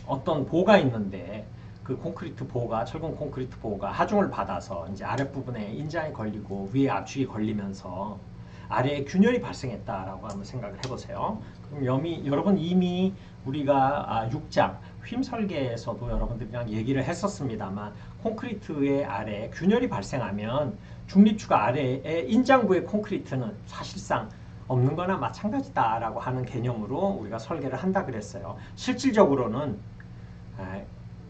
어떤 보가 있는데 그 콘크리트 보가 철근 콘크리트 보가 하중을 받아서 이제 아랫부분에 인장이 걸리고 위에 압축이 걸리면서 아래에 균열이 발생했다라고 한번 생각을 해보세요. 그럼 여러분 이미 우리가 6장 휨 설계에서도 여러분들이랑 얘기를 했었습니다만 콘크리트의 아래에 균열이 발생하면 중립축 아래에 인장부의 콘크리트는 사실상 없는 거나 마찬가지다라고 하는 개념으로 우리가 설계를 한다 그랬어요. 실질적으로는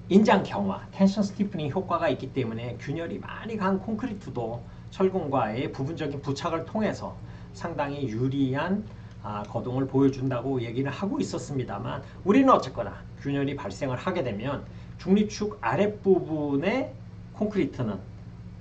인장 경화, 텐션 스티프닝 효과가 있기 때문에 균열이 많이 간 콘크리트도 철근과의 부분적인 부착을 통해서 상당히 유리한 거동을 보여준다고 얘기를 하고 있었습니다만 우리는 어쨌거나 균열이 발생을 하게 되면 중립축 아랫부분의 콘크리트는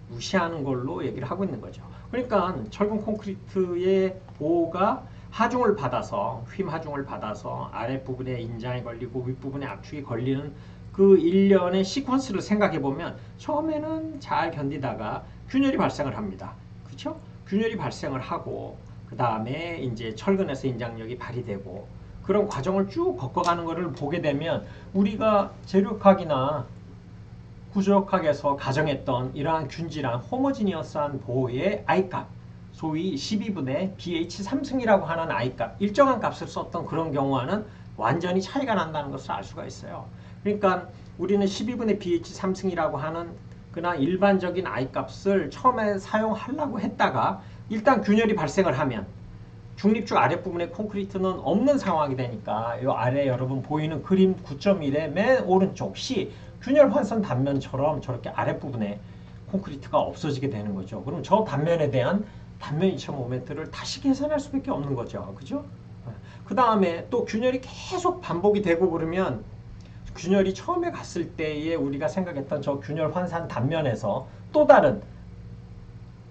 무시하는 걸로 얘기를 하고 있는 거죠. 그러니까 철근 콘크리트의 보호가 하중을 받아서 휨 하중을 받아서 아랫부분에 인장이 걸리고 윗부분에 압축이 걸리는 그 일련의 시퀀스를 생각해 보면 처음에는 잘 견디다가 균열이 발생을 합니다. 그렇죠? 균열이 발생을 하고 그 다음에 이제 철근에서 인장력이 발휘되고 그런 과정을 쭉 겪어가는 것을 보게 되면 우리가 재료학이나 구조역학에서 가정했던 이러한 균질한 호모지니어스한 보호의 I값, 소위 12분의 BH 3승이라고 하는 I값, 일정한 값을 썼던 그런 경우와는 완전히 차이가 난다는 것을 알 수가 있어요. 그러니까 우리는 12분의 BH 3승이라고 하는 그냥 일반적인 I값을 처음에 사용하려고 했다가 일단 균열이 발생을 하면 중립축 아랫부분에 콘크리트는 없는 상황이 되니까 이 아래 여러분 보이는 그림 9.1의 맨 오른쪽 C 균열 환선 단면처럼 저렇게 아랫부분에 콘크리트가 없어지게 되는 거죠. 그럼 저 단면에 대한 단면 이차 모멘트를 다시 계산할 수밖에 없는 거죠. 그죠? 그 다음에 또 균열이 계속 반복이 되고 그러면 균열이 처음에 갔을 때에 우리가 생각했던 저 균열 환산 단면에서 또 다른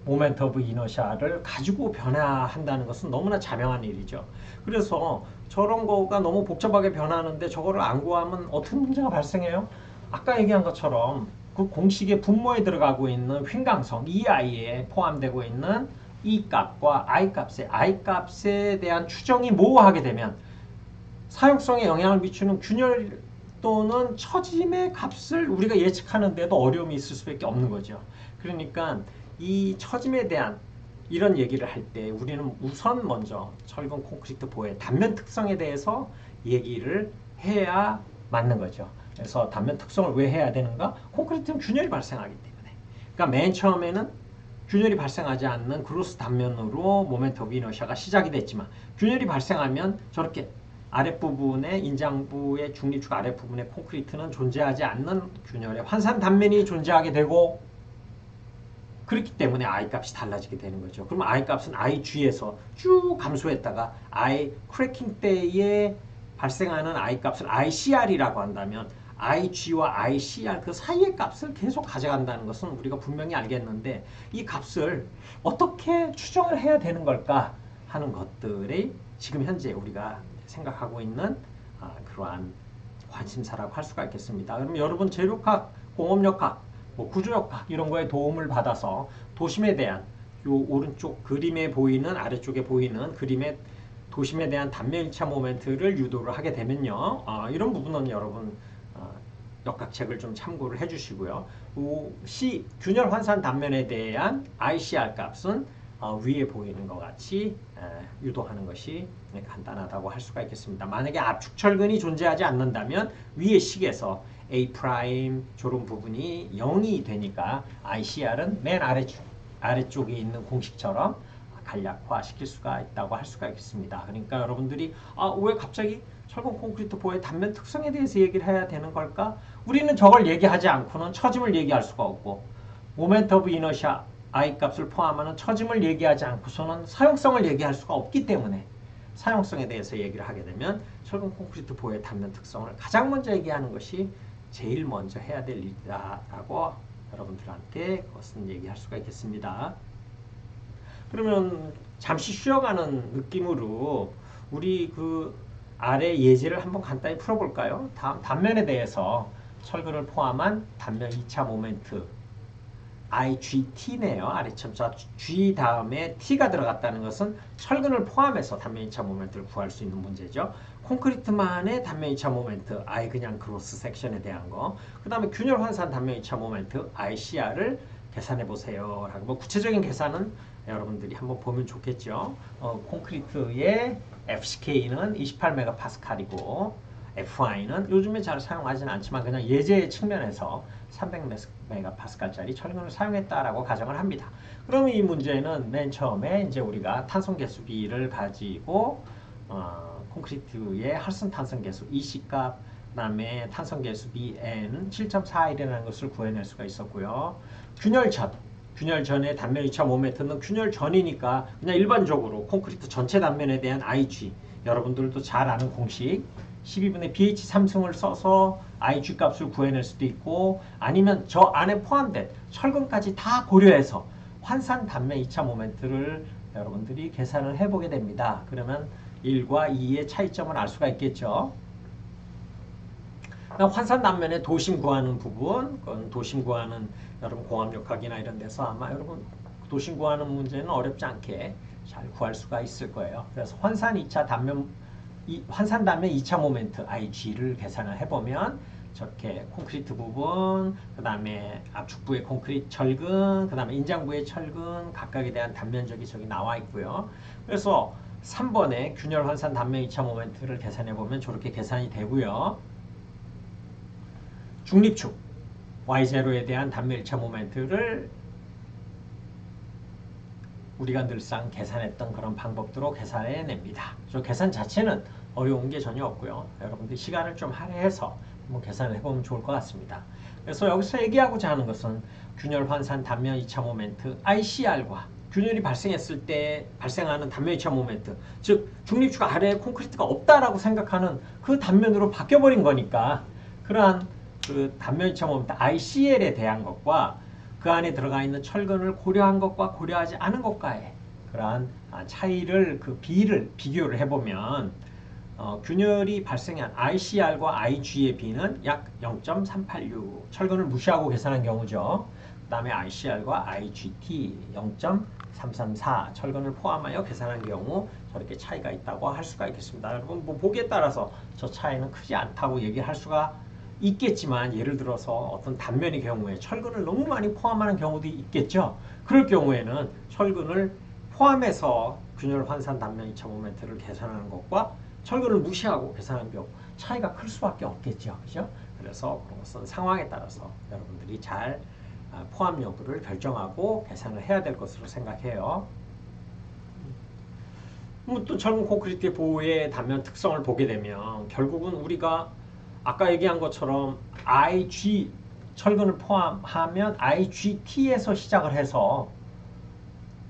모멘트 오브 이너샤를 가지고 변화한다는 것은 너무나 자명한 일이죠. 그래서 저런 거가 너무 복잡하게 변하는데 저거를 안 구하면 어떤 문제가 발생해요? 아까 얘기한 것처럼 그 공식의 분모에 들어가고 있는 휨강성 EI에 포함되고 있는 E 값과 I 값에 대한 추정이 모호하게 되면 사용성에 영향을 미치는 균열 또는 처짐의 값을 우리가 예측하는데도 어려움이 있을 수밖에 없는 거죠. 그러니까 이 처짐에 대한 이런 얘기를 할 때 우리는 우선 먼저 철근 콘크리트 보의 단면 특성에 대해서 얘기를 해야 맞는 거죠. 그래서 단면 특성을 왜 해야 되는가? 콘크리트는 균열이 발생하기 때문에. 그러니까 맨 처음에는 균열이 발생하지 않는 그로스 단면으로 모멘트 오브 이너샤가 시작이 됐지만 균열이 발생하면 저렇게 아랫부분에 인장부의 중립축 아랫부분에 콘크리트는 존재하지 않는 균열의 환산 단면이 존재하게 되고 그렇기 때문에 I값이 달라지게 되는 거죠. 그럼 I값은 IG에서 쭉 감소했다가 I 크래킹 때에 발생하는 I값을 ICR이라고 한다면 IG와 ICR 그 사이의 값을 계속 가져간다는 것은 우리가 분명히 알겠는데 이 값을 어떻게 추정을 해야 되는 걸까 하는 것들이 지금 현재 우리가 생각하고 있는 그러한 관심사라고 할 수가 있겠습니다. 그럼 여러분 재료학, 공업역학, 구조역학 이런 거에 도움을 받아서 도심에 대한 요 오른쪽 그림에 보이는 아래쪽에 보이는 그림의 도심에 대한 단면 1차 모멘트를 유도를 하게 되면요. 이런 부분은 여러분 역학책을 좀 참고를 해주시고요. C 균열 환산 단면에 대한 ICR 값은 위에 보이는 것 같이 유도하는 것이 간단하다고 할 수가 있겠습니다. 만약에 압축철근이 존재하지 않는다면 위의 식에서 A' 저런 부분이 0이 되니까 ICR은 맨 아래쪽에 있는 공식처럼 간략화 시킬 수가 있다고 할 수가 있겠습니다. 그러니까 여러분들이 왜 갑자기 철근 콘크리트 보의 단면 특성에 대해서 얘기를 해야 되는 걸까? 우리는 저걸 얘기하지 않고는 처짐을 얘기할 수가 없고 모멘트 오브 이너샤 I 값을 포함하는 처짐을 얘기하지 않고서는 사용성을 얘기할 수가 없기 때문에 사용성에 대해서 얘기를 하게 되면 철근 콘크리트 보의 단면 특성을 가장 먼저 얘기하는 것이 제일 먼저 해야 될 일이다라고 여러분들한테 그것은 얘기할 수가 있겠습니다. 그러면 잠시 쉬어가는 느낌으로 우리 그 아래 예제를 한번 간단히 풀어볼까요? 다음 단면에 대해서 철근을 포함한 단면 2차 모멘트 IGT네요. 아래첨자 G 다음에 T가 들어갔다는 것은 철근을 포함해서 단면 2차 모멘트를 구할 수 있는 문제죠. 콘크리트만의 단면 2차 모멘트, I 그냥 그로스 섹션에 대한 거. 그 다음에 균열 환산 단면 2차 모멘트, ICR을 계산해 보세요. 라고 뭐 구체적인 계산은 여러분들이 한번 보면 좋겠죠. 콘크리트의 FCK는 28메가파스칼이고 FI는 요즘에 잘 사용하지는 않지만 그냥 예제 측면에서 300메가파스칼짜리 철근을 사용했다라고 가정을 합니다. 그럼 이 문제는 맨 처음에 이제 우리가 탄성 개수비를 가지고 콘크리트의 할슨 탄성 개수 EC값, 그다음에 탄성 개수비 N 7.41이라는 것을 구해낼 수가 있었고요. 균열전의 단면 2차 모멘트는 균열 전이니까 그냥 일반적으로 콘크리트 전체 단면에 대한 IG, 여러분들도 잘 아는 공식 12분의 BH3승을 써서 IG 값을 구해낼 수도 있고, 아니면 저 안에 포함된 철근까지 다 고려해서 환산 단면 2차 모멘트를 여러분들이 계산을 해보게 됩니다. 그러면 1과 2의 차이점을 알 수가 있겠죠. 환산 단면의 도심 구하는 부분, 그건 도심 구하는 여러분 공압력학이나 이런 데서 아마 여러분 도심 구하는 문제는 어렵지 않게 잘 구할 수가 있을 거예요. 그래서 환산 단면 2차 모멘트 IG를 계산을 해보면 저렇게 콘크리트 부분, 그 다음에 압축부의 콘크리트 철근, 그 다음에 인장부의 철근 각각에 대한 단면적이 저기 나와 있고요. 그래서 3번에 균열 환산 단면 2차 모멘트를 계산해 보면 저렇게 계산이 되고요. 중립축 Y0에 대한 단면 1차 모멘트를 우리가 늘상 계산했던 그런 방법대로 계산해 냅니다. 저 계산 자체는 어려운 게 전혀 없고요. 여러분들 시간을 좀 할애해서 한번 계산을 해보면 좋을 것 같습니다. 그래서 여기서 얘기하고자 하는 것은 균열 환산 단면 2차 모멘트 ICR과 균열이 발생했을 때 발생하는 단면 2차 모멘트, 즉 중립축 아래에 콘크리트가 없다라고 생각하는 그 단면으로 바뀌어버린 거니까 그러한 그 단면 2차 모멘트 ICL에 대한 것과 그 안에 들어가 있는 철근을 고려한 것과 고려하지 않은 것과의 그러한 차이를 그 비를 비교를 해보면 균열이 발생한 ICR과 IG의 비는 약 0.386 철근을 무시하고 계산한 경우죠. 그 다음에 ICR과 IGT 0.334 철근을 포함하여 계산한 경우 저렇게 차이가 있다고 할 수가 있겠습니다. 여러분 뭐 보기에 따라서 저 차이는 크지 않다고 얘기할 수가 있겠지만, 예를 들어서 어떤 단면의 경우에 철근을 너무 많이 포함하는 경우도 있겠죠. 그럴 경우에는 철근을 포함해서 균열 환산 단면 2차 모멘트를 계산하는 것과 철근을 무시하고 계산하는 경우 차이가 클 수밖에 없겠죠. 그죠? 그래서 그런 것은 상황에 따라서 여러분들이 잘 포함 여부를 결정하고 계산을 해야 될 것으로 생각해요. 또 철근 콘크리트의 보호의 단면 특성을 보게 되면 결국은 우리가 아까 얘기한 것처럼 IG 철근을 포함하면 IGT에서 시작을 해서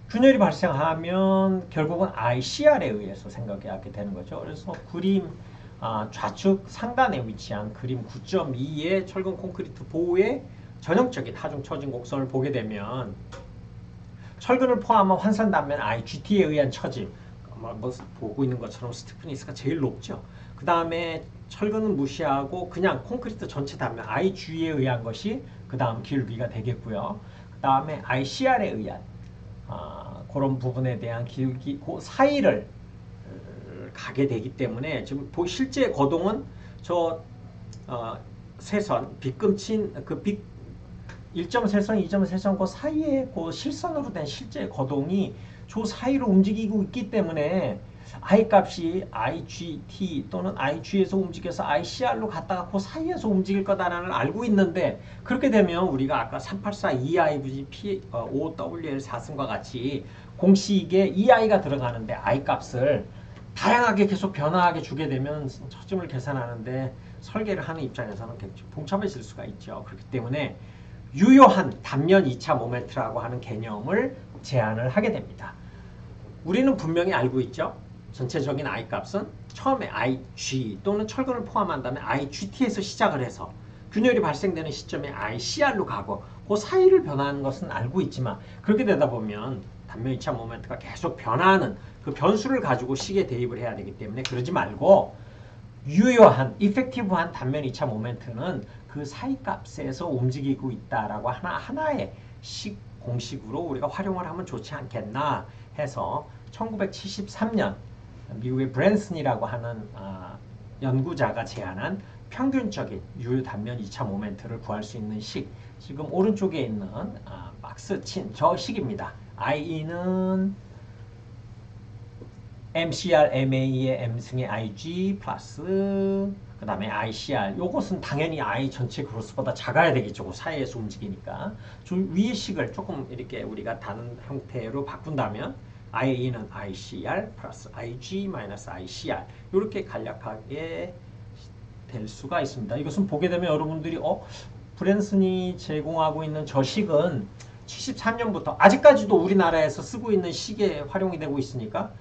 균열이 발생하면 결국은 ICR에 의해서 생각하게 되는 거죠. 그래서 그림 좌측 상단에 위치한 그림 9.2의 철근 콘크리트 보호의 전형적인 하중 처진 곡선을 보게 되면 철근을 포함한 환산 단면 IGT에 의한 처짐, 뭐 보고 있는 것처럼 스티프니스가 제일 높죠. 그 다음에 철근은 무시하고 그냥 콘크리트 전체 단면 IG에 의한 것이 그 다음 기울기가 되겠고요. 그 다음에 ICR에 의한 그런 부분에 대한 기울기 그 사이를 가게 되기 때문에 지금 실제 거동은 저 세선 빗금친 그 1.3선, 2.3선 그 사이에 그 실선으로 된 실제 거동이 저 사이로 움직이고 있기 때문에 I 값이 IGT 또는 IG에서 움직여서 ICR로 갔다가 그 사이에서 움직일 거다라는 알고 있는데, 그렇게 되면 우리가 아까 384 EIVG OWL 4승과 같이 공식에 EI가 들어가는데 I 값을 다양하게 계속 변화하게 주게 되면 처짐을 계산하는데 설계를 하는 입장에서는 굉장히 복잡해질 수가 있죠. 그렇기 때문에 유효한 단면 2차 모멘트라고 하는 개념을 제안을 하게 됩니다. 우리는 분명히 알고 있죠. 전체적인 I 값은 처음에 IG 또는 철근을 포함한다면 IGT에서 시작을 해서 균열이 발생되는 시점에 ICR로 가고 그 사이를 변화하는 것은 알고 있지만, 그렇게 되다 보면 단면 2차 모멘트가 계속 변화하는 그 변수를 가지고 식에 대입을 해야 되기 때문에 그러지 말고 유효한, 이펙티브한 단면 2차 모멘트는 그 사이 값에서 움직이고 있다라고 하나의 식 공식으로 우리가 활용을 하면 좋지 않겠나 해서 1973년 미국의 브랜슨이라고 하는 연구자가 제안한 평균적인 유효 단면 2차 모멘트를 구할 수 있는 식. 지금 오른쪽에 있는 박스 친 저 식입니다. IE는 MCR, MA의 M승의 IG 플러스 그 다음에 ICR. 요것은 당연히 I 전체 그로스보다 작아야 되겠죠. 그 사이에서 움직이니까. 좀 위의 식을 조금 이렇게 우리가 다른 형태로 바꾼다면 IA는 ICR 플러스 IG 마이너스 ICR 이렇게 간략하게 될 수가 있습니다. 이것은 보게 되면 여러분들이 브랜슨이 제공하고 있는 저 식은 73년부터 아직까지도 우리나라에서 쓰고 있는 식에 활용이 되고 있으니까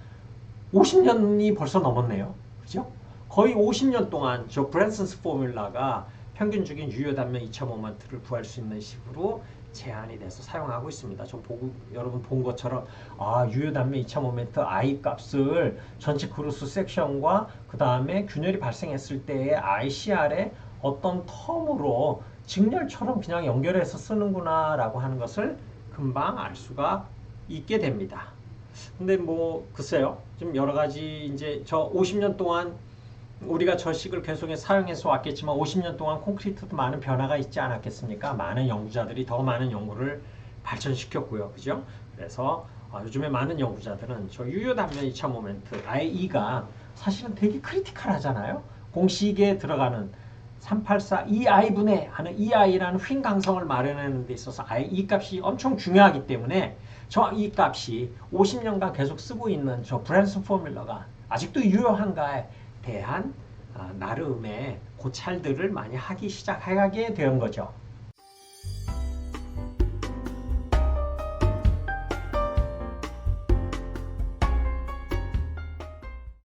50년이 벌써 넘었네요. 그죠? 거의 50년 동안 저 브랜슨스 포뮬라가 평균적인 유효 단면 2차 모멘트를 구할 수 있는 식으로 제한이 돼서 사용하고 있습니다. 좀 여러분 본 것처럼 유효 단면 2차 모멘트 I 값을 전체 크로스 섹션과 그 다음에 균열이 발생했을 때의 ICR의 어떤 텀으로 직렬처럼 그냥 연결해서 쓰는구나 라고 하는 것을 금방 알 수가 있게 됩니다. 근데 뭐 글쎄요. 좀 여러 가지 이제 저 50년 동안 우리가 저 식을 계속해서 사용해서 왔겠지만 50년 동안 콘크리트도 많은 변화가 있지 않았겠습니까? 많은 연구자들이 더 많은 연구를 발전시켰고요. 그죠? 그래서 요즘에 많은 연구자들은 저 유효 단면 2차 모멘트 IE가 사실은 되게 크리티컬하잖아요. 공식에 들어가는 384 EI분의 하는 EI라는 휭 강성을 마련하는 데 있어서 I 값이 엄청 중요하기 때문에 저 E 값이 50년간 계속 쓰고 있는 저 브랜슨 포뮬러가 아직도 유효한가에 대한 나름의 고찰들을 많이 하기 시작하게 된 거죠.